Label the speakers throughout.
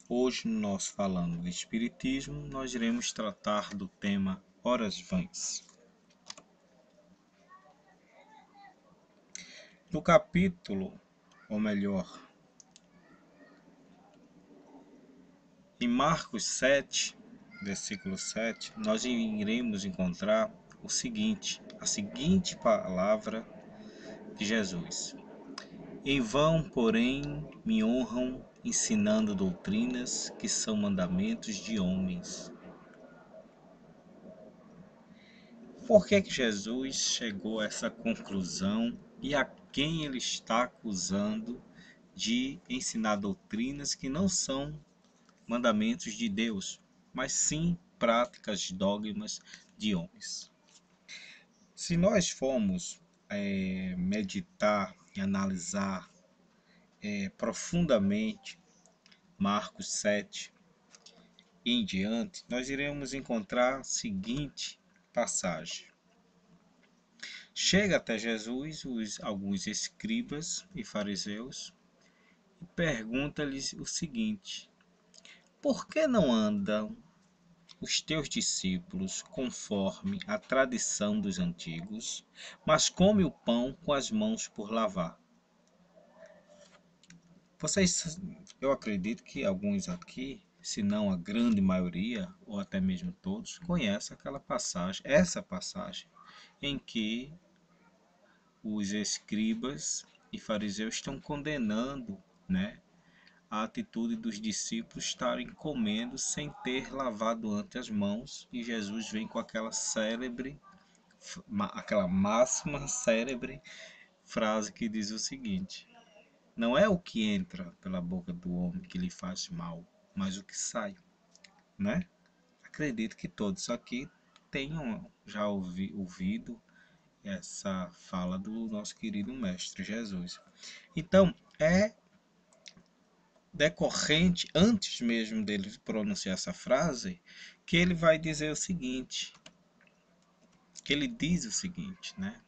Speaker 1: Hoje, nós falando de Espiritismo, nós iremos tratar do tema Horas Vãs. No capítulo, ou melhor, em Marcos 7, versículo 7, nós iremos encontrar a seguinte palavra de Jesus. Em vão, porém, me honram ensinando doutrinas que são mandamentos de homens. Por que Jesus chegou a essa conclusão e a quem ele está acusando de ensinar doutrinas que não são mandamentos de Deus, mas sim práticas, dogmas de homens? Se nós formos meditar e analisar profundamente Marcos 7 e em diante, nós iremos encontrar a seguinte passagem. Chega até Jesus alguns escribas e fariseus e pergunta-lhes o seguinte: por que não andam os teus discípulos conforme a tradição dos antigos, mas come o pão com as mãos por lavar? Eu acredito que alguns aqui, se não a grande maioria, ou até mesmo todos, conhecem essa passagem em que os escribas e fariseus estão condenando, né, a atitude dos discípulos estarem comendo sem ter lavado antes as mãos, e Jesus vem com aquela máxima célebre frase que diz o seguinte: não é o que entra pela boca do homem que lhe faz mal, mas o que sai, né? Acredito que todos aqui tenham já ouvido essa fala do nosso querido Mestre Jesus. Então, é decorrente, antes mesmo dele pronunciar essa frase, que ele vai dizer o seguinte, que ele diz o seguinte, né?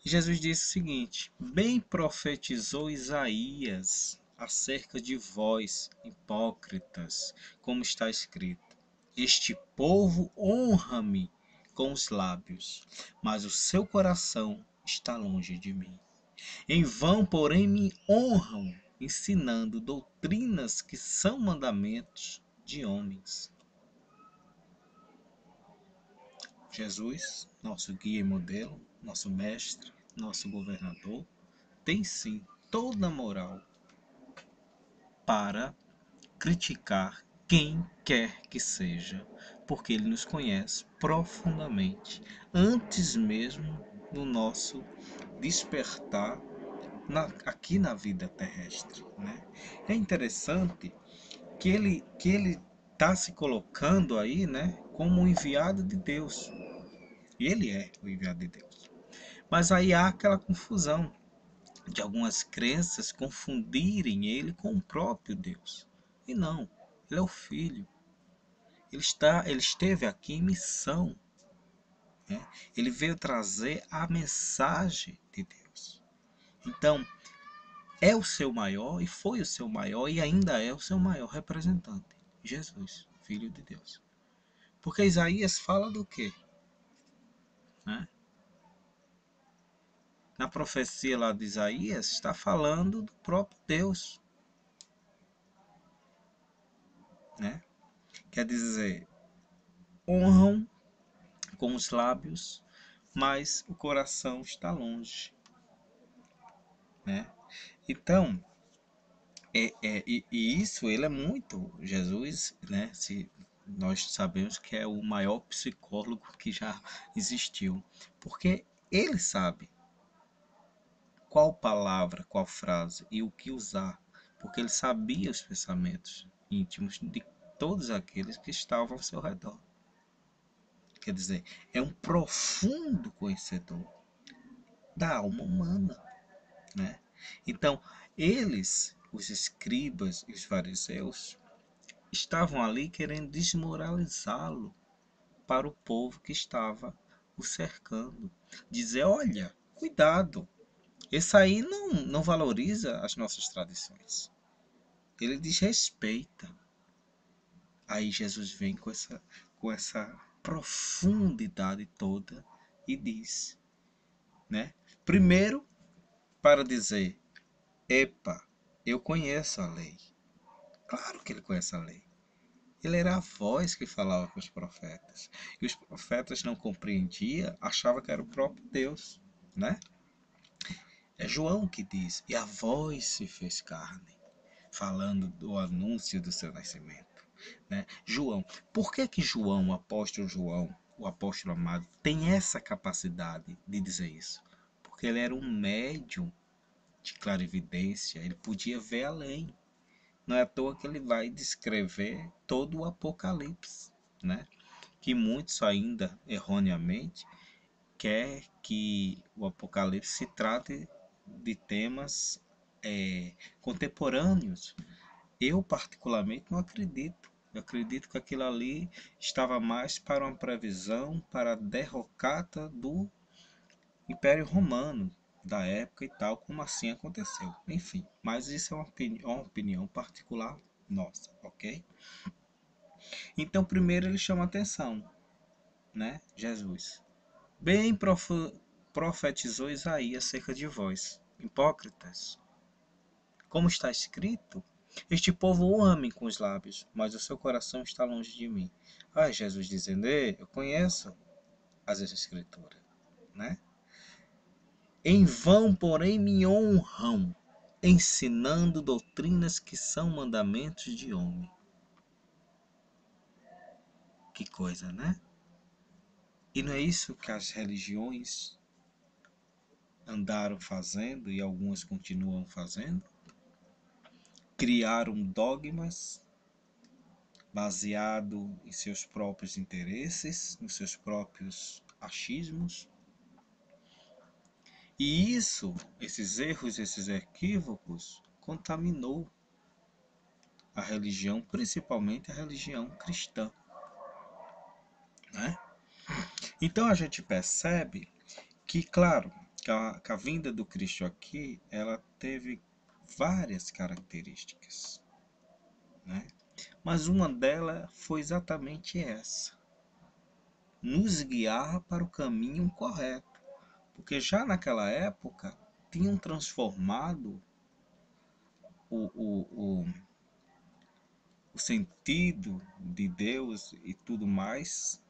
Speaker 1: Jesus disse o seguinte: bem profetizou Isaías acerca de vós, hipócritas, como está escrito: este povo honra-me com os lábios, mas o seu coração está longe de mim. Em vão, porém, me honram, ensinando doutrinas que são mandamentos de homens. Jesus, nosso guia e modelo, nosso mestre, nosso governador, tem sim toda a moral para criticar quem quer que seja, porque ele nos conhece profundamente, antes mesmo do nosso despertar aqui na vida terrestre, né? É interessante que ele está se colocando aí, né, como um enviado de Deus. E ele é o enviado de Deus. Mas aí há aquela confusão de algumas crenças confundirem ele com o próprio Deus. E não, ele é o Filho. Ele esteve aqui em missão, né? Ele veio trazer a mensagem de Deus. Então, é o seu maior, e foi o seu maior, e ainda é o seu maior representante, Jesus, Filho de Deus. Porque Isaías fala do quê? Né? Na profecia lá de Isaías, está falando do próprio Deus. Né? Quer dizer, honram com os lábios, mas o coração está longe. Né? Então, e isso ele é muito, Jesus, né? Se nós sabemos que é o maior psicólogo que já existiu, porque ele sabe qual palavra, qual frase e o que usar, porque ele sabia os pensamentos íntimos de todos aqueles que estavam ao seu redor. Quer dizer, é um profundo conhecedor da alma humana, né? Então, eles, os escribas e os fariseus, estavam ali querendo desmoralizá-lo para o povo que estava o cercando. Dizer, olha, cuidado, esse aí não valoriza as nossas tradições. ele desrespeita. Aí Jesus vem com essa profundidade toda e diz, né? Primeiro, para dizer, epa, eu conheço a lei. Claro que ele conhece a lei. Ele era a voz que falava com os profetas. E os profetas não compreendiam, achavam que era o próprio Deus, né? É João que diz, e a voz se fez carne, falando do anúncio do seu nascimento, né? João, por que que João, o apóstolo amado, tem essa capacidade de dizer isso? Porque ele era um médium de clarividência, ele podia ver além. Não é à toa que ele vai descrever todo o Apocalipse, né? Que muitos ainda, erroneamente, quer que o Apocalipse se trate de temas contemporâneos. Eu, particularmente, não acredito. Eu acredito que aquilo ali estava mais para uma previsão para a derrocata do Império Romano da época e tal, como assim aconteceu. Enfim, mas isso é uma opinião particular nossa, ok? Então, primeiro ele chama atenção, né? Jesus. Bem profetizou Isaías acerca de vós, hipócritas. Como está escrito, este povo o ama com os lábios, mas o seu coração está longe de mim. Ah, Jesus dizendo, eu conheço as escrituras, né? Em vão, porém, me honram, ensinando doutrinas que são mandamentos de homem. Que coisa, né? E não é isso que as religiões andaram fazendo e algumas continuam fazendo? Criaram dogmas baseado em seus próprios interesses, nos seus próprios achismos. E isso, esses erros, esses equívocos, contaminou a religião, principalmente a religião cristã, né? Então a gente percebe que, claro, que a vinda do Cristo aqui, ela teve várias características, né? Mas uma delas foi exatamente essa: nos guiar para o caminho correto. Porque já naquela época tinham transformado o, o, o, o sentido de Deus e tudo mais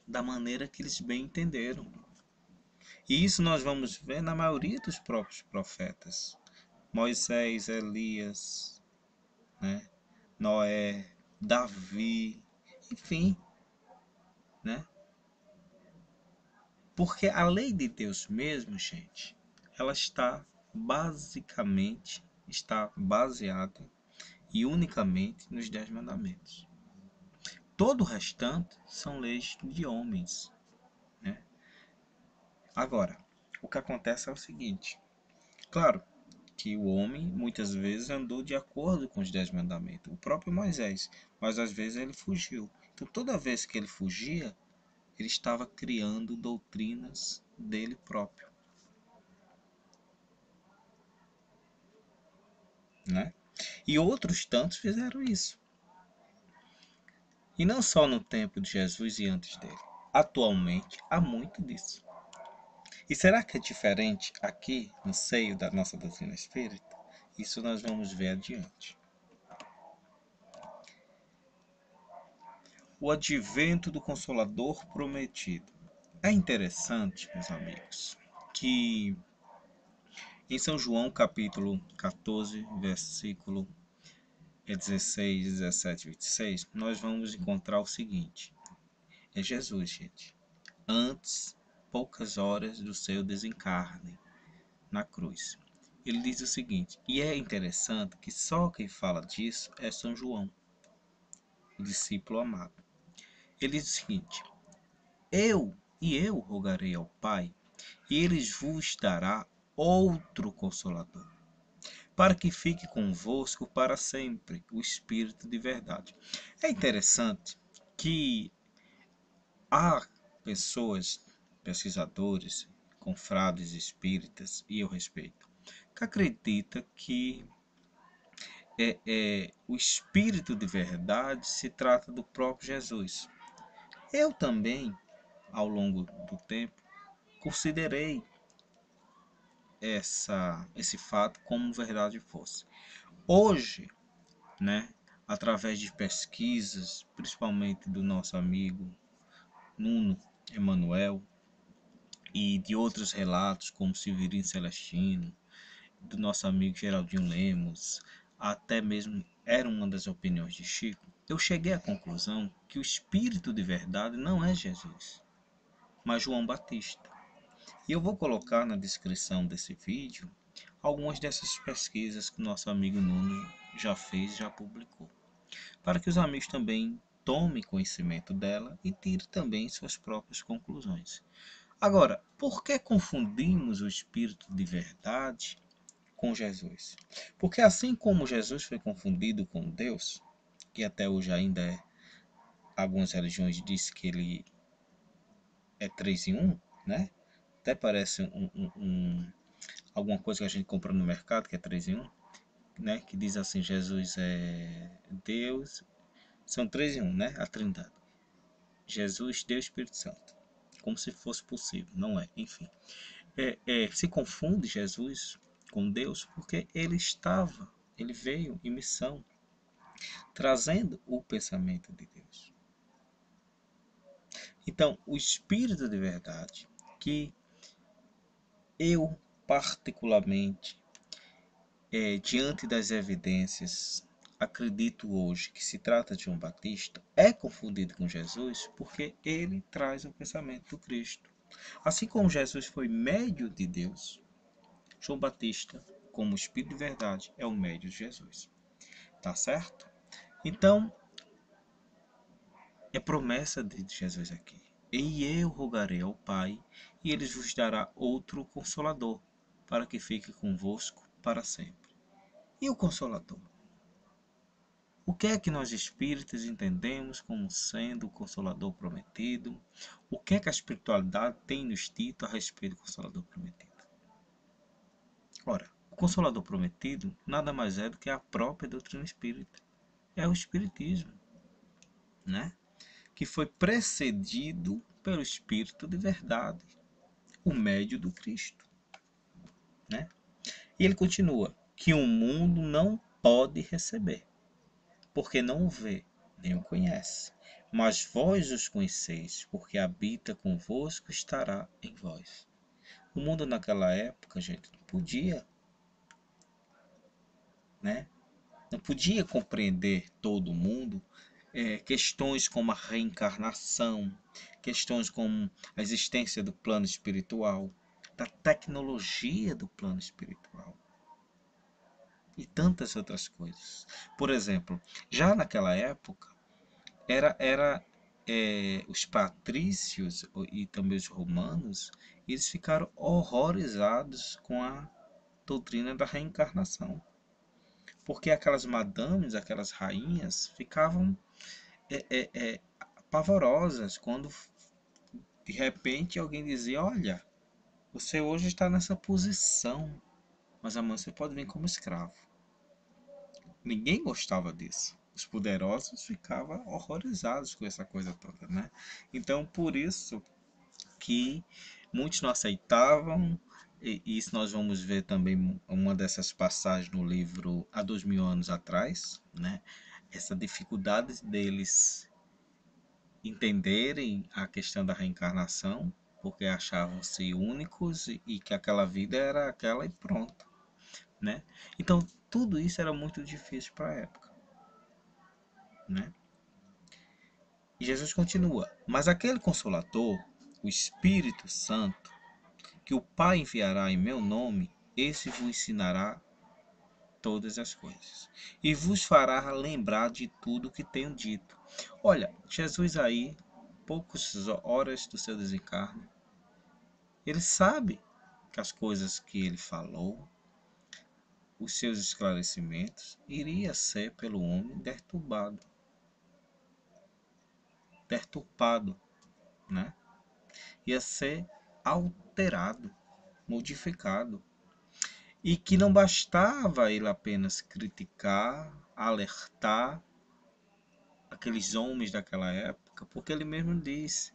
Speaker 1: da maneira que eles bem entenderam. E isso nós vamos ver na maioria dos próprios profetas. Moisés, Elias, né? Noé, Davi, enfim, né? Porque a lei de Deus mesmo, gente, ela está baseada e unicamente nos 10 mandamentos. Todo o restante são leis de homens, né? Agora, o que acontece é o seguinte: claro que o homem muitas vezes andou de acordo com os 10 mandamentos, o próprio Moisés, mas às vezes ele fugiu. Então, toda vez que ele fugia, ele estava criando doutrinas dele próprio, né? E outros tantos fizeram isso. E não só no tempo de Jesus e antes dele. Atualmente há muito disso. E será que é diferente aqui no seio da nossa doutrina espírita? Isso nós vamos ver adiante. O advento do Consolador prometido. É interessante, meus amigos, que em São João capítulo 14, versículo 16, 17 e 26, nós vamos encontrar o seguinte. É Jesus, gente. Antes, poucas horas do seu desencarne na cruz. Ele diz o seguinte, e é interessante que só quem fala disso é São João, o discípulo amado. Ele diz o seguinte, eu rogarei ao Pai, e ele vos dará outro Consolador, para que fique convosco para sempre, o Espírito de verdade. É interessante que há pessoas, pesquisadores, confrades espíritas, e eu respeito, que acredita que o Espírito de verdade se trata do próprio Jesus. Eu também, ao longo do tempo, considerei esse fato como verdade fosse. Hoje, né, através de pesquisas, principalmente do nosso amigo Nuno Emanuel e de outros relatos como Severino Celestino, do nosso amigo Geraldinho Lemos, até mesmo era uma das opiniões de Chico, eu cheguei à conclusão que o Espírito de verdade não é Jesus, mas João Batista. E eu vou colocar na descrição desse vídeo algumas dessas pesquisas que o nosso amigo Nuno já fez, já publicou, para que os amigos também tomem conhecimento dela e tirem também suas próprias conclusões. Agora, por que confundimos o Espírito de verdade com Jesus? Porque assim como Jesus foi confundido com Deus, que até hoje ainda é, algumas religiões dizem que ele é 3 em 1, né? Até parece alguma coisa que a gente compra no mercado que é 3 em 1, né? Que diz assim, Jesus é Deus, são 3 em 1, né? A Trindade. Jesus, Deus e Espírito Santo. Como se fosse possível, não é? Enfim. Se confunde Jesus com Deus porque ele veio em missão, trazendo o pensamento de Deus. Então, o Espírito de verdade, que eu particularmente, diante das evidências, acredito hoje que se trata de João Batista, é confundido com Jesus porque ele traz o pensamento do Cristo. Assim como Jesus foi médio de Deus, João Batista, como Espírito de verdade, é o médio de Jesus. Tá certo? Então, é promessa de Jesus aqui. E eu rogarei ao Pai, e ele vos dará outro consolador, para que fique convosco para sempre. E o consolador? O que é que nós espíritas entendemos como sendo o consolador prometido? O que é que a espiritualidade tem nos dito a respeito do consolador prometido? Ora, o consolador prometido nada mais é do que a própria doutrina espírita. É o espiritismo, né? Que foi precedido pelo Espírito de verdade, o médio do Cristo, né? E ele continua, que o mundo não pode receber, porque não o vê, nem o conhece. Mas vós os conheceis, porque habita convosco, estará em vós. O mundo naquela época, gente, não podia, né? Não podia compreender todo mundo, questões como a reencarnação, questões como a existência do plano espiritual, da tecnologia do plano espiritual e tantas outras coisas. Por exemplo, já naquela época, os patrícios e também os romanos, eles ficaram horrorizados com a doutrina da reencarnação. Porque aquelas madames, aquelas rainhas, ficavam pavorosas quando de repente alguém dizia: Olha, você hoje está nessa posição, mas amanhã você pode vir como escravo. Ninguém gostava disso. Os poderosos ficavam horrorizados com essa coisa toda, né? Então, por isso que muitos não aceitavam, e isso nós vamos ver também uma dessas passagens no livro Há 2000 anos atrás, né? Essa dificuldade deles entenderem a questão da reencarnação, porque achavam-se únicos e que aquela vida era aquela e pronto, né? Então, tudo isso era muito difícil para a época, né? E Jesus continua: Mas aquele consolador, o Espírito Santo, que o Pai enviará em meu nome, esse vos ensinará todas as coisas e vos fará lembrar de tudo que tenho dito. Olha, Jesus aí, poucas horas do seu desencarne, ele sabe que as coisas que ele falou, os seus esclarecimentos, iria ser pelo homem deturpado, né? Ia ser alterado, modificado. E que não bastava ele apenas criticar, alertar aqueles homens daquela época, porque ele mesmo disse: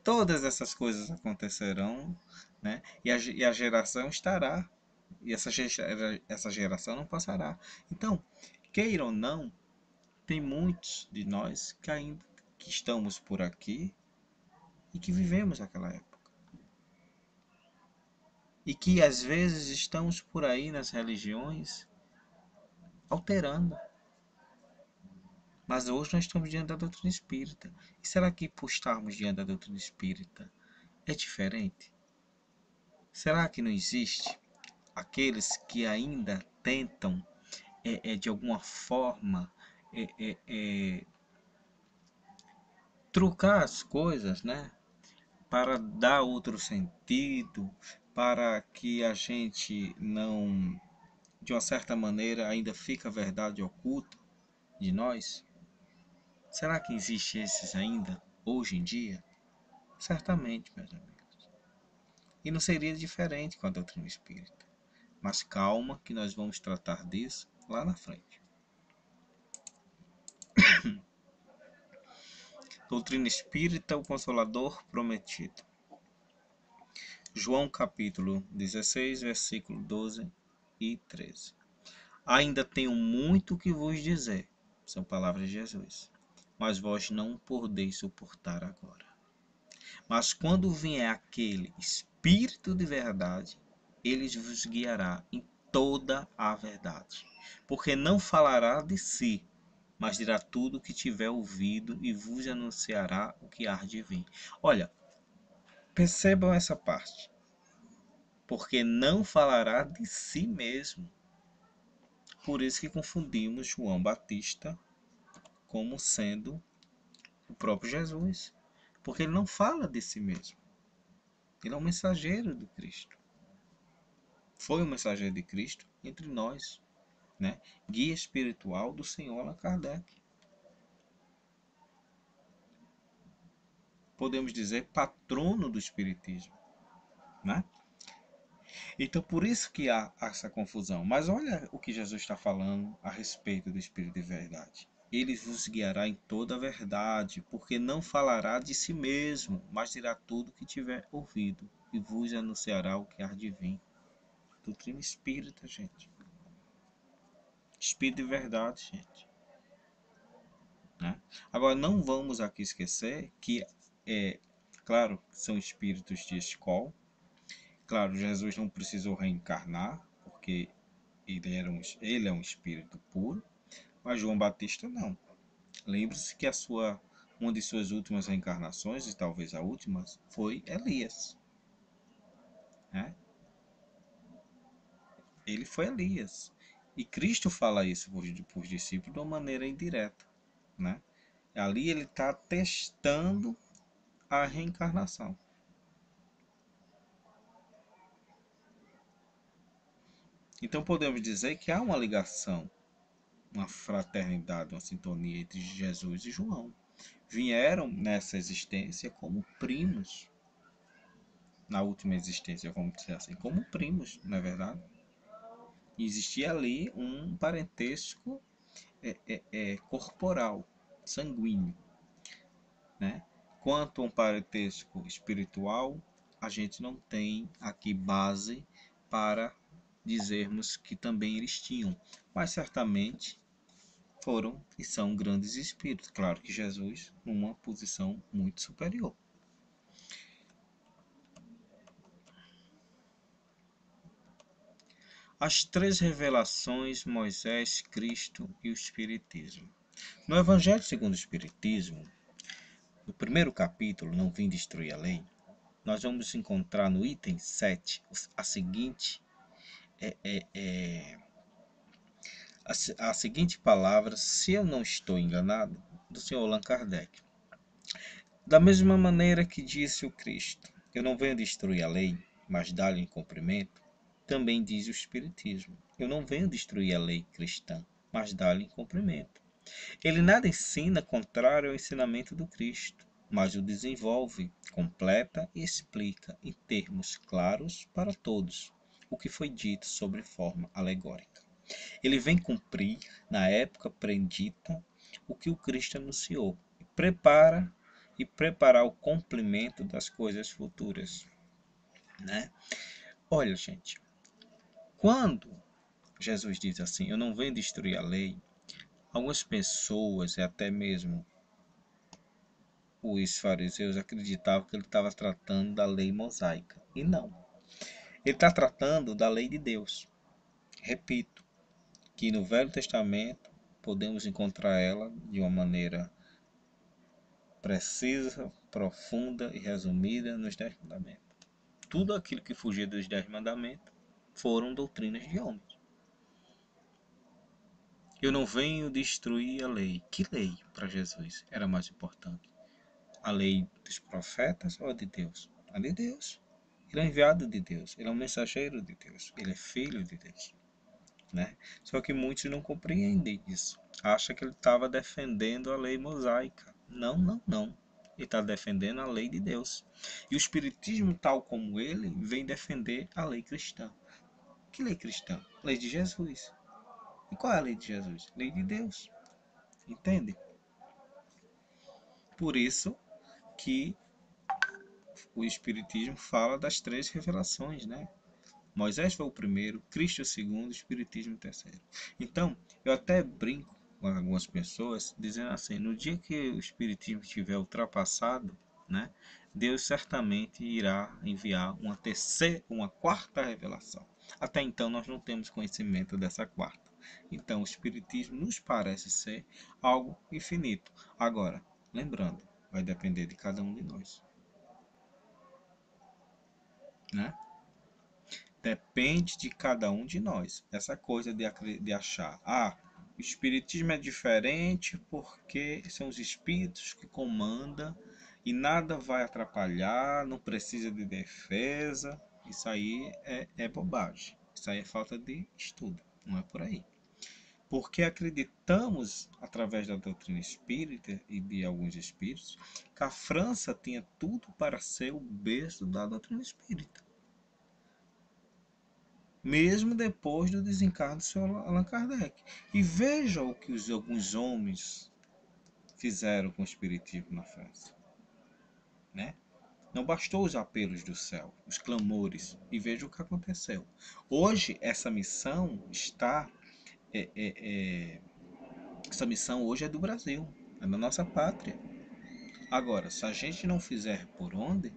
Speaker 1: todas essas coisas acontecerão, né? E a geração estará, e essa geração não passará. Então, queira ou não, tem muitos de nós que ainda que estamos por aqui e que vivemos aquela época. E que às vezes estamos por aí nas religiões alterando. Mas hoje nós estamos diante da doutrina espírita. E será que por estarmos diante da doutrina espírita é diferente? Será que não existe aqueles que ainda tentam, de alguma forma, é, é, é, trocar as coisas, né? Para dar outro sentido, para que a gente não, de uma certa maneira, ainda fica a verdade oculta de nós? Será que existe esses ainda hoje em dia? Certamente, meus amigos. E não seria diferente com a doutrina espírita. Mas calma que nós vamos tratar disso lá na frente. Doutrina espírita, o Consolador prometido. João capítulo 16, versículo 12 e 13. Ainda tenho muito que vos dizer, são palavras de Jesus, mas vós não podeis suportar agora. Mas quando vier aquele Espírito de verdade, ele vos guiará em toda a verdade. Porque não falará de si, mas dirá tudo o que tiver ouvido e vos anunciará o que há de vir. Olha, percebam essa parte. Porque não falará de si mesmo. Por isso que confundimos João Batista como sendo o próprio Jesus. Porque ele não fala de si mesmo. Ele é um mensageiro de Cristo. Foi o mensageiro de Cristo entre nós, né? Guia espiritual do Senhor Allan Kardec. Podemos dizer patrono do espiritismo, né? Então por isso que há essa confusão. Mas olha o que Jesus está falando a respeito do Espírito de verdade. Ele vos guiará em toda a verdade, porque não falará de si mesmo, mas dirá tudo o que tiver ouvido e vos anunciará o que há de vir. Doutrina espírita, gente. Espírito de verdade, gente. Né? Agora, não vamos aqui esquecer que, claro, são espíritos de escola. Claro, Jesus não precisou reencarnar, porque ele é um espírito puro, mas João Batista não. Lembre-se que uma de suas últimas reencarnações, e talvez a última, foi Elias. Né? Ele foi Elias. E Cristo fala isso para os discípulos de uma maneira indireta. Né? Ali ele está testando a reencarnação. Então podemos dizer que há uma ligação, uma fraternidade, uma sintonia entre Jesus e João. Vieram nessa existência como primos. Na última existência, vamos dizer assim, como primos, não é verdade? E existia ali um parentesco corporal, sanguíneo. Né? Quanto a um parentesco espiritual, a gente não tem aqui base para dizermos que também eles tinham, mas certamente foram e são grandes espíritos. Claro que Jesus numa posição muito superior. As três revelações, Moisés, Cristo e o Espiritismo. No Evangelho segundo o Espiritismo, no primeiro capítulo, Não Vim Destruir a Lei, nós vamos encontrar no item 7 a seguinte a seguinte palavra, se eu não estou enganado, do Senhor Allan Kardec. Da mesma maneira que disse o Cristo, eu não venho destruir a lei, mas dar-lhe cumprimento, também diz o Espiritismo, eu não venho destruir a lei cristã, mas dar-lhe cumprimento. Ele nada ensina contrário ao ensinamento do Cristo, mas o desenvolve, completa e explica em termos claros para todos, o que foi dito sobre forma alegórica. Ele vem cumprir, na época predita, o que o Cristo anunciou, e preparar o cumprimento das coisas futuras, né? Olha, gente, quando Jesus diz assim, eu não venho destruir a lei, algumas pessoas, e até mesmo os fariseus, acreditavam que ele estava tratando da lei mosaica. E não. Ele está tratando da lei de Deus. Repito, que no Velho Testamento podemos encontrar ela de uma maneira precisa, profunda e resumida nos Dez Mandamentos. Tudo aquilo que fugia dos Dez Mandamentos foram doutrinas de homens. Eu não venho destruir a lei. Que lei para Jesus era mais importante? A lei dos profetas ou a de Deus? A de Deus. Ele é enviado de Deus, ele é um mensageiro de Deus, ele é filho de Deus, né? Só que muitos não compreendem isso. Acha que ele estava defendendo a lei mosaica. Não, não, não. Ele está defendendo a lei de Deus. E o Espiritismo, tal como ele, vem defender a lei cristã. Que lei cristã? Lei de Jesus. E qual é a lei de Jesus? Lei de Deus. Entende? Por isso que o Espiritismo fala das três revelações, né? Moisés foi o primeiro, Cristo o segundo, Espiritismo o terceiro. Então, eu até brinco com algumas pessoas, dizendo assim, no dia que o Espiritismo estiver ultrapassado, né, Deus certamente irá enviar uma quarta revelação. Até então, nós não temos conhecimento dessa quarta. Então, o Espiritismo nos parece ser algo infinito. Agora, lembrando, vai depender de cada um de nós, né? Depende de cada um de nós. Essa coisa de achar, o espiritismo é diferente porque são os espíritos que comandam e nada vai atrapalhar, não precisa de defesa. Isso aí é bobagem. Isso aí é falta de estudo. Não é por aí. Porque acreditamos, através da doutrina espírita e de alguns espíritos, que a França tinha tudo para ser o berço da doutrina espírita, mesmo depois do desencarne do Sr. Allan Kardec. E veja o que alguns homens fizeram com o espiritismo na França, né? Não bastou os apelos do céu, os clamores, e veja o que aconteceu. Hoje essa missão está, é, é, é, essa missão hoje é do Brasil, é da nossa pátria. Agora, se a gente não fizer por onde,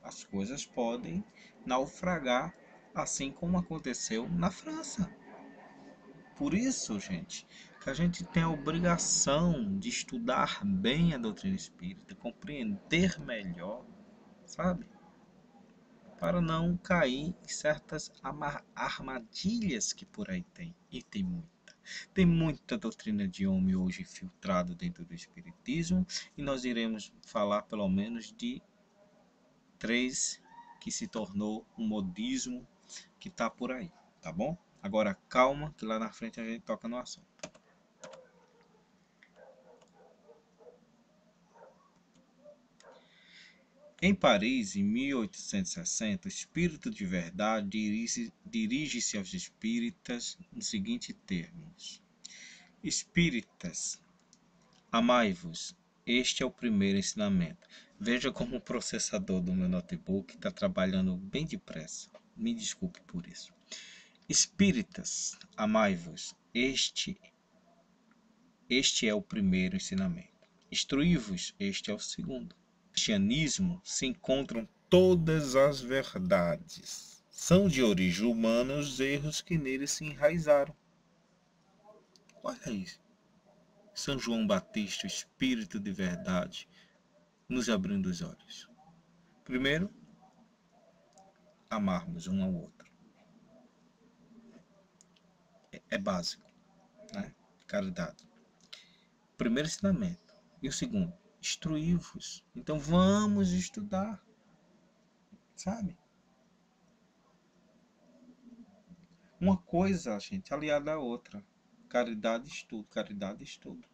Speaker 1: as coisas podem naufragar, assim como aconteceu na França. Por isso, gente, que a gente tem a obrigação de estudar bem a doutrina espírita, compreender melhor, sabe? Para não cair em certas armadilhas que por aí tem. E tem muita. Tem muita doutrina de homem hoje filtrada dentro do espiritismo, e nós iremos falar pelo menos de três que se tornou um modismo que está por aí, tá bom? Agora calma, que lá na frente a gente toca no assunto. Em Paris, em 1860, o Espírito de Verdade dirige-se aos espíritas nos seguintes termos: Espíritas, amai-vos. Este é o primeiro ensinamento. Veja como o processador do meu notebook está trabalhando bem depressa. Me desculpe por isso. Espíritas, amai-vos. Este é o primeiro ensinamento. Instruí-vos. Este é o segundo. No cristianismo se encontram todas as verdades. São de origem humana os erros que neles se enraizaram. Olha isso. São João Batista, o Espírito de Verdade, nos abrindo os olhos. Primeiro, amarmos um ao outro. É básico, né? Caridade. Primeiro ensinamento. E o segundo, instruí-vos. Então vamos estudar, sabe? Uma coisa, gente, aliada à outra. Caridade e estudo,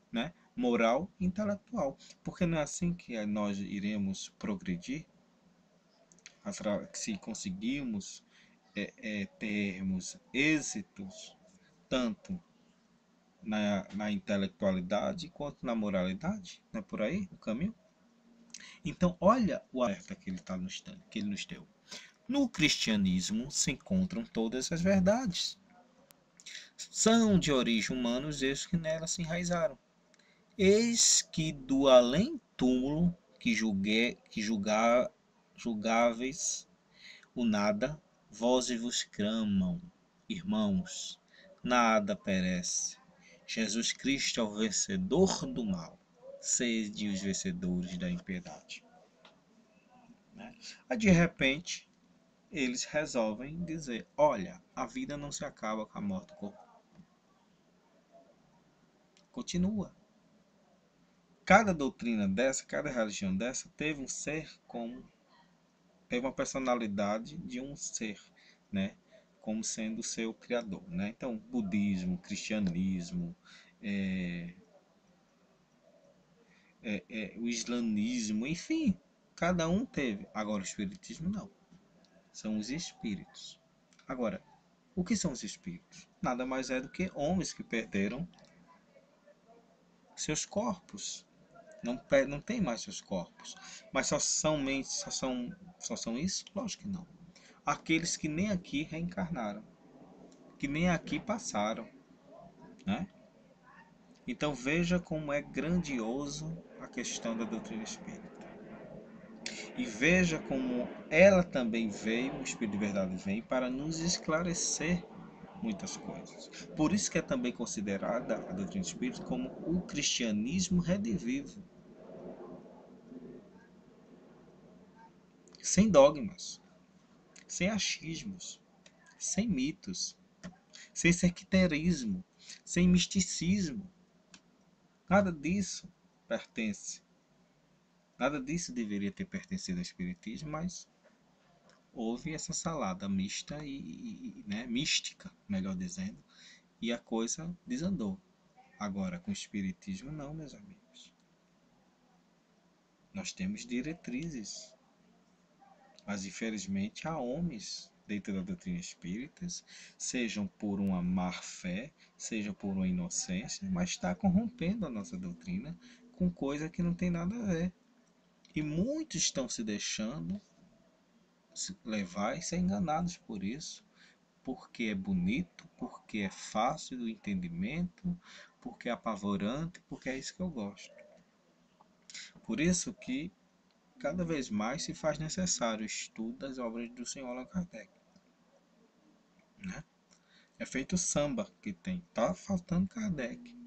Speaker 1: né? Moral e intelectual. Porque não é assim que nós iremos progredir, se conseguirmos termos êxitos tanto na intelectualidade quanto na moralidade, não é por aí o caminho? Então, olha o alerta que que ele nos deu. No cristianismo se encontram todas as verdades. São de origem humana os erros que nela se enraizaram. Eis que do além-túmulo julgáveis o nada, vozes vos clamam, irmãos, nada perece. Jesus Cristo é o vencedor do mal. Sede os vencedores da impiedade. Né? Aí, de repente, eles resolvem dizer: olha, a vida não se acaba com a morte do corpo. Continua. Cada doutrina dessa, cada religião dessa, teve um ser como. Teve uma personalidade de um ser, né? Como sendo o seu criador. Né? Então, budismo, cristianismo, o islamismo, enfim, cada um teve. Agora, o espiritismo não. São os espíritos. Agora, o que são os espíritos? Nada mais é do que homens que perderam seus corpos. Não tem mais seus corpos. Mas só são mentes, só são isso? Lógico que não. Aqueles que nem aqui reencarnaram, que nem aqui passaram, né? Então veja como é grandioso a questão da doutrina espírita. E veja como ela também veio, o Espírito de Verdade vem, para nos esclarecer muitas coisas. Por isso que é também considerada a doutrina espírita como o cristianismo redivivo. Sem dogmas, sem achismos, sem mitos, sem sectarismo, sem misticismo. Nada disso pertence. Nada disso deveria ter pertencido ao espiritismo, mas houve essa salada mista né, mística, melhor dizendo, e a coisa desandou. Agora, com o espiritismo não, meus amigos. Nós temos diretrizes, mas infelizmente há homens dentro da doutrina espírita, sejam por uma má fé, seja por uma inocência, mas está corrompendo a nossa doutrina com coisa que não tem nada a ver. E muitos estão se deixando levar e ser enganados por isso, porque é bonito, porque é fácil do entendimento, porque é apavorante, porque é isso que eu gosto. Por isso que cada vez mais se faz necessário o estudo das obras do Senhor Allan Kardec. Né? É feito samba que tem. Tá faltando Kardec.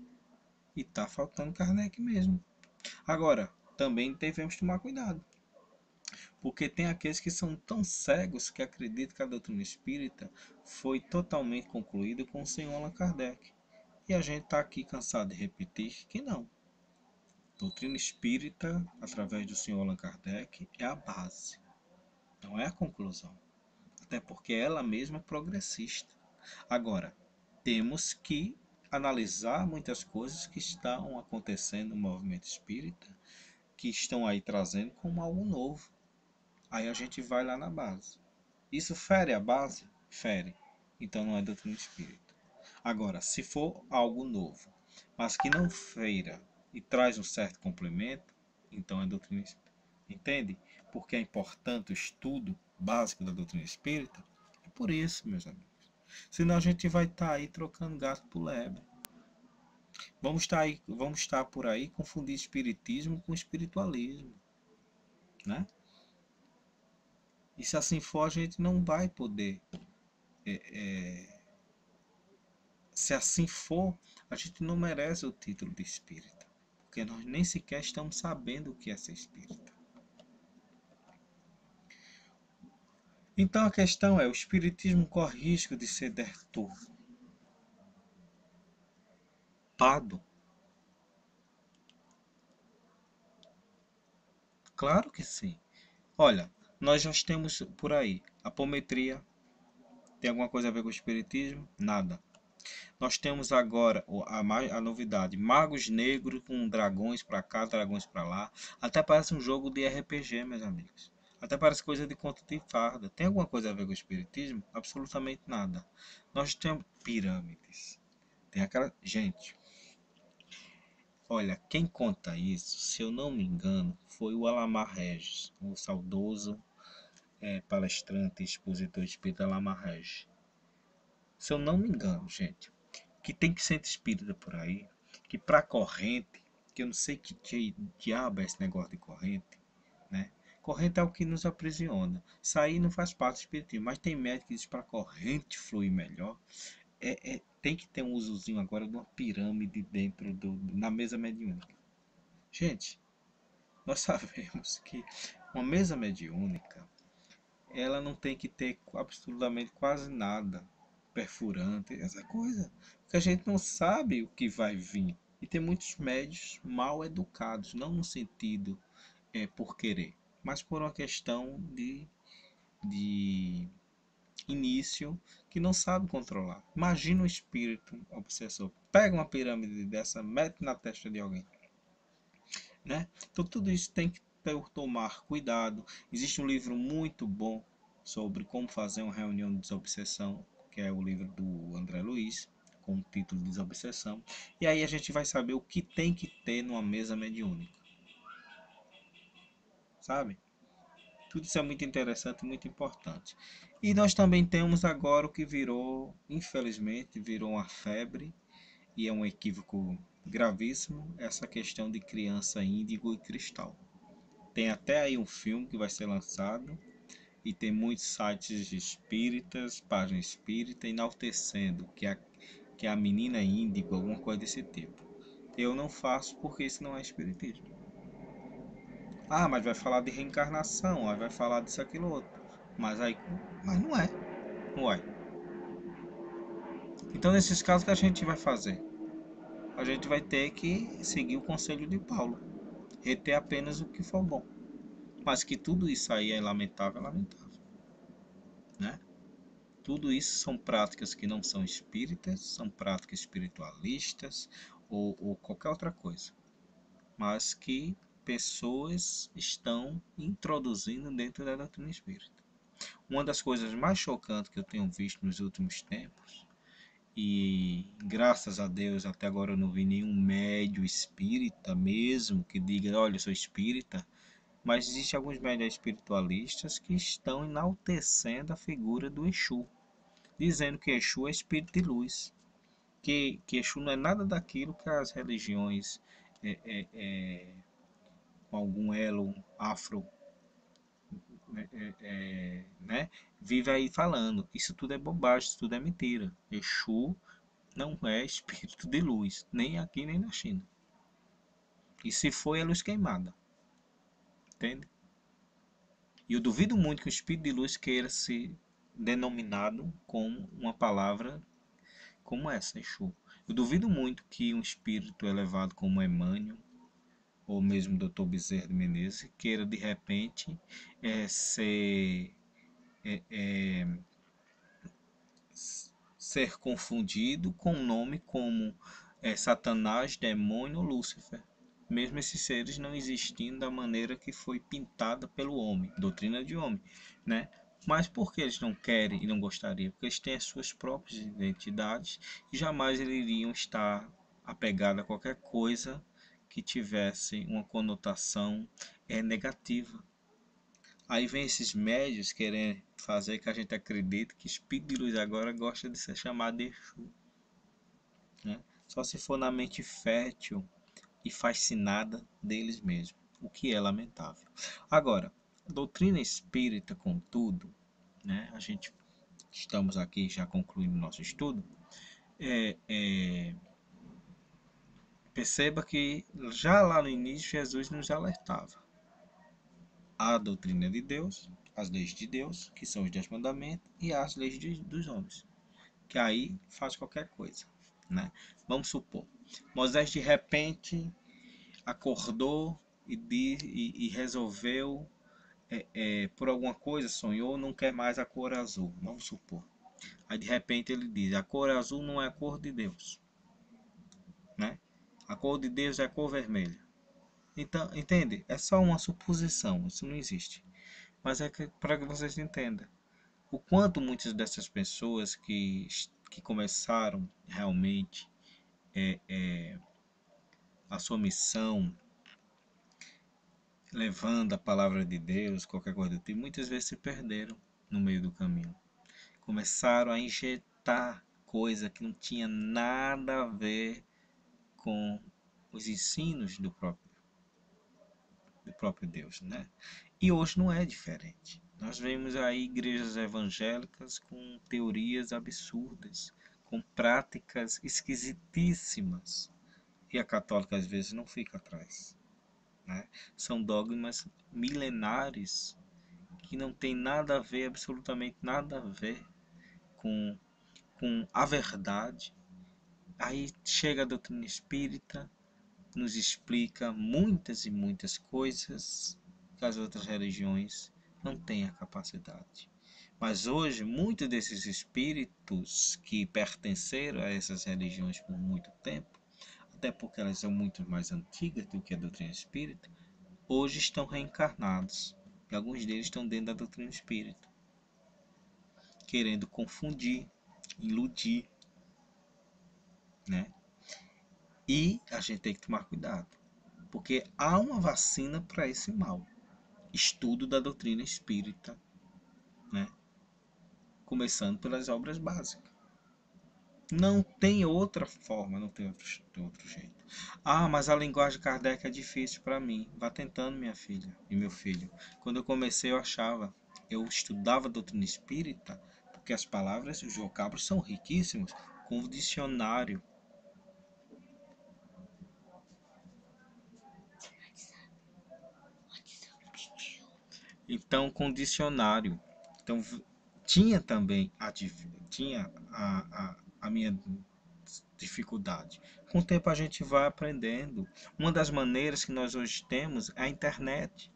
Speaker 1: E tá faltando Kardec mesmo. Agora, também devemos tomar cuidado. Porque tem aqueles que são tão cegos que acreditam que a doutrina espírita foi totalmente concluída com o Senhor Allan Kardec. E a gente está aqui cansado de repetir que não. Doutrina espírita, através do Senhor Allan Kardec, é a base. Não é a conclusão. Até porque ela mesma é progressista. Agora, temos que analisar muitas coisas que estão acontecendo no movimento espírita, que estão aí trazendo como algo novo. Aí a gente vai lá na base. Isso fere a base? Fere. Então não é doutrina espírita. Agora, se for algo novo, mas que não feira e traz um certo complemento, então é doutrina espírita. Entende? Porque é importante o estudo básico da doutrina espírita. É por isso, meus amigos. Senão a gente vai estar aí trocando gato por lebre. Vamos estar por aí confundir espiritismo com espiritualismo, né? E se assim for, a gente não vai poder. Se assim for, a gente não merece o título de espírita, porque nós nem sequer estamos sabendo o que é ser espírita. Então a questão é: o espiritismo corre risco de ser deturpado? Claro que sim. Olha, nós já temos por aí apometria. Tem alguma coisa a ver com o espiritismo? Nada. Nós temos agora a novidade: magos negros com dragões para cá, dragões para lá. Até parece um jogo de RPG, meus amigos. Até parece coisa de conto de farda. Tem alguma coisa a ver com o espiritismo? Absolutamente nada. Nós temos pirâmides. Tem aquela. Gente, olha, quem conta isso, se eu não me engano, foi o Alamar Regis, o saudoso palestrante e expositor espírita Alamar Regis. Se eu não me engano, gente, que tem que ser espírita por aí, que pra corrente, que eu não sei que diabo é esse negócio de corrente, né? Corrente é o que nos aprisiona. Isso aí não faz parte do espiritismo, mas tem médico que diz para corrente fluir melhor. Tem que ter um usozinho agora de uma pirâmide dentro na mesa mediúnica. Gente, nós sabemos que uma mesa mediúnica, ela não tem que ter absolutamente quase nada perfurante, essa coisa, porque a gente não sabe o que vai vir. E tem muitos médios mal educados, não no sentido por querer, mas por uma questão de início que não sabe controlar. Imagina um espírito obsessor, pega uma pirâmide dessa, mete na testa de alguém, né? Então tudo isso tem que tomar cuidado. Existe um livro muito bom sobre como fazer uma reunião de desobsessão, que é o livro do André Luiz, com o título Desobsessão. E aí a gente vai saber o que tem que ter numa mesa mediúnica, sabe? Tudo isso é muito interessante e muito importante. E nós também temos agora o que virou, infelizmente, virou uma febre, e é um equívoco gravíssimo, essa questão de criança índigo e cristal. Tem até aí um filme que vai ser lançado, e tem muitos sites espíritas, página espírita, enaltecendo que a menina é índigo, alguma coisa desse tipo. Eu não faço porque isso não é espiritismo. Ah, mas vai falar de reencarnação, aí vai falar disso, aquilo, outro. Mas aí, mas não é. Uai. Então, nesses casos, o que a gente vai fazer? A gente vai ter que seguir o conselho de Paulo. Reter apenas o que for bom. Mas que tudo isso aí é lamentável, né? Tudo isso são práticas que não são espíritas, são práticas espiritualistas ou qualquer outra coisa. Mas que pessoas estão introduzindo dentro da doutrina espírita. Uma das coisas mais chocantes que eu tenho visto nos últimos tempos, e graças a Deus até agora eu não vi nenhum médio espírita mesmo que diga, olha, eu sou espírita, mas existem alguns médios espiritualistas que estão enaltecendo a figura do Exu, dizendo que Exu é espírito de luz, que Exu não é nada daquilo que as religiões com algum elo afro né, vive aí falando. Isso tudo é bobagem, isso tudo é mentira. Exu não é espírito de luz, nem aqui nem na China. E se foi, é luz queimada. Entende? E eu duvido muito que o espírito de luz queira ser denominado com uma palavra como essa, Exu. Eu duvido muito que um espírito elevado como Emmanuel, ou mesmo Dr. Bezerra de Menezes, queira de repente ser ser confundido com um nome como Satanás, demônio ou Lúcifer. Mesmo esses seres não existindo da maneira que foi pintada pelo homem, doutrina de homem, né? Mas por que eles não querem e não gostariam? Porque eles têm as suas próprias identidades e jamais eles iriam estar apegados a qualquer coisa que tivesse uma conotação negativa. Aí vem esses médios querendo fazer que a gente acredite que espírito de luz agora gosta de ser chamado de Exu, né? Só se for na mente fértil e fascinada deles mesmos, o que é lamentável. Agora, a doutrina espírita, contudo, né, a gente estamos aqui já concluindo nosso estudo, é, é, perceba que já lá no início Jesus nos alertava. A doutrina de Deus, as leis de Deus, que são os 10 mandamentos, e as leis dos homens, que aí faz qualquer coisa, né? Vamos supor, Moisés de repente acordou e resolveu, por alguma coisa, sonhou, não quer mais a cor azul, vamos supor. Aí de repente ele diz, a cor azul não é a cor de Deus, né? A cor de Deus é a cor vermelha. Então, entende? É só uma suposição, isso não existe. Mas é que, para que vocês entendam o quanto muitas dessas pessoas que começaram realmente a sua missão, levando a palavra de Deus, qualquer coisa do tipo, muitas vezes se perderam no meio do caminho. Começaram a injetar coisa que não tinha nada a ver com os ensinos do próprio Deus, né? E hoje não é diferente. Nós vemos aí igrejas evangélicas com teorias absurdas, com práticas esquisitíssimas. E a católica às vezes não fica atrás, né? São dogmas milenares que não tem nada a ver, absolutamente nada a ver com, com a verdade. Aí chega a doutrina espírita, nos explica muitas e muitas coisas que as outras religiões não têm a capacidade. Mas hoje, muitos desses espíritos que pertenceram a essas religiões por muito tempo, até porque elas são muito mais antigas do que a doutrina espírita, hoje estão reencarnados. E alguns deles estão dentro da doutrina espírita, querendo confundir, iludir, né? E a gente tem que tomar cuidado, porque há uma vacina para esse mal. Estudo da doutrina espírita, né? Começando pelas obras básicas. Não tem outra forma, não tem outro jeito. Ah, mas a linguagem Kardec é difícil para mim. Vá tentando, minha filha e meu filho. Quando eu comecei, eu estudava a doutrina espírita, porque as palavras, os vocábulos são riquíssimos, com o dicionário. Então, com dicionário. Então, tinha também tinha a minha dificuldade. Com o tempo a gente vai aprendendo. Uma das maneiras que nós hoje temos é a internet.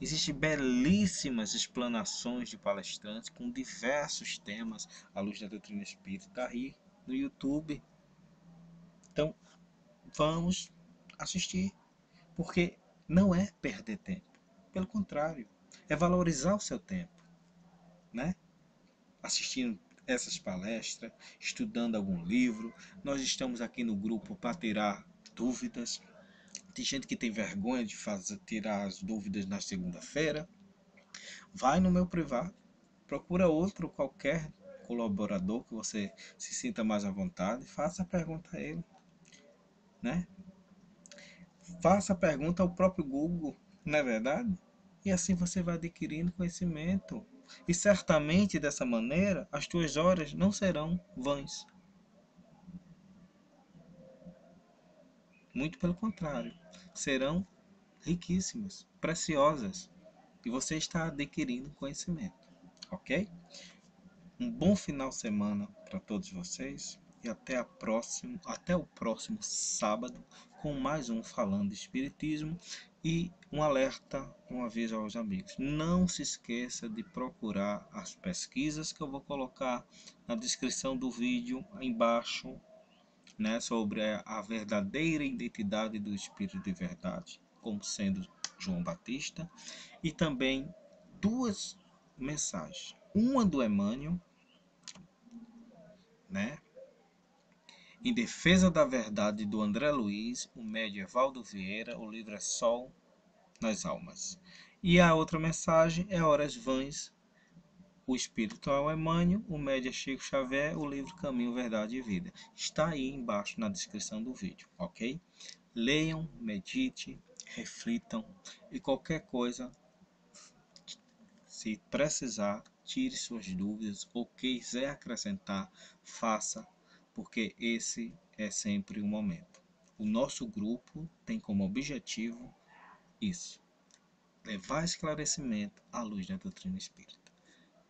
Speaker 1: Existem belíssimas explanações de palestrantes com diversos temas à luz da doutrina espírita aí no YouTube. Então, vamos assistir, porque não é perder tempo. Pelo contrário, é valorizar o seu tempo, né? Assistindo essas palestras, estudando algum livro. Nós estamos aqui no grupo para tirar dúvidas. Tem gente que tem vergonha de tirar as dúvidas na segunda-feira. Vai no meu privado, procura outro qualquer colaborador que você se sinta mais à vontade, faça a pergunta a ele, né? Faça a pergunta ao próprio Google, não é verdade? E assim você vai adquirindo conhecimento. E certamente dessa maneira as tuas horas não serão vãs. Muito pelo contrário, serão riquíssimas, preciosas. E você está adquirindo conhecimento, ok? Um bom final de semana para todos vocês e até o próximo sábado com mais um Falando de Espiritismo e um alerta, um aviso aos amigos. Não se esqueça de procurar as pesquisas que eu vou colocar na descrição do vídeo embaixo, né, sobre a verdadeira identidade do Espírito de Verdade, como sendo João Batista, e também duas mensagens. Uma do Emmanuel, né? Em Defesa da Verdade, do André Luiz, o médio Evaldo Vieira, o livro é Sol nas Almas. E a outra mensagem é Horas Vãs, o Espírito é o Emmanuel, o médio é Chico Xavier, o livro Caminho, Verdade e Vida. Está aí embaixo na descrição do vídeo, ok? Leiam, medite, reflitam e qualquer coisa, se precisar, tire suas dúvidas ou quiser acrescentar, faça, porque esse é sempre o momento. O nosso grupo tem como objetivo isso, levar esclarecimento à luz da doutrina espírita.